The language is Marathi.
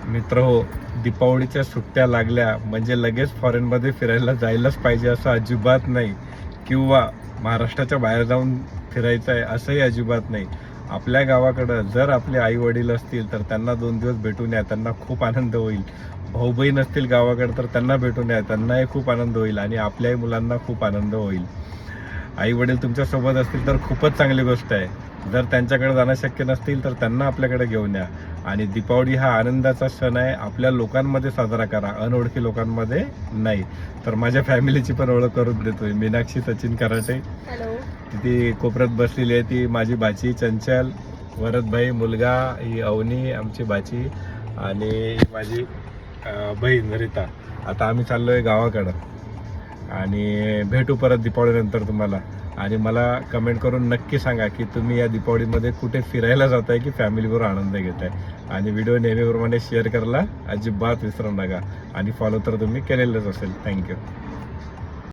मित्र हो, दीपावलीच्या सुट्ट्या लागल्या म्हणजे लगेच फॉरेनमध्ये फिरायला जायलाच पाहिजे असं अजिबात नाही, किंवा महाराष्ट्राच्या बाहेर जाऊन फिरायचं आहे असंही अजिबात नाही. आपल्या गावाकडं जर आपले आई वडील असतील तर त्यांना 2 दिवस भेटून या, त्यांना खूप आनंद होईल. भाऊ बहीण असतील गावाकडं तर त्यांना भेटून या, त्यांनाही खूप आनंद होईल आणि आपल्याही मुलांना खूप आनंद होईल. आई वडील तुमच्यासोबत असतील तर खूपच चांगली गोष्ट आहे. जर त्यांच्याकडे जाणं शक्य नसतील तर त्यांना आपल्याकडे घेऊन या. आणि दीपावली हा आनंदाचा सण आहे, आपल्या लोकांमध्ये साजरा करा, अनोळखी लोकांमध्ये नाही. तर माझ्या फॅमिलीची पण ओळख करून देतोय. Meenakshi Sachin karate, hello. ती कोपऱ्यात बसलेली आहे, ती माझी बाची चंचल, वरदभाई मुलगा, ही अवनी आमची बाची, आणि ही माझी बहीण रीता. आता आम्ही चाललोय गावाकडं आणि भेटू परत दीपावलीनंतर तुम्हाला. आणि मला कमेंट करून नक्की सांगा की तुम्ही या दीपावलीमध्ये कुठे फिरायला जाताय की फॅमिलीबरोबर आनंद घेताय. आणि व्हिडिओ नेहमीप्रमाणे शेअर करायला अजिबात विसरू नका. आणि फॉलो तर तुम्ही केलेलंच असेल. थँक्यू.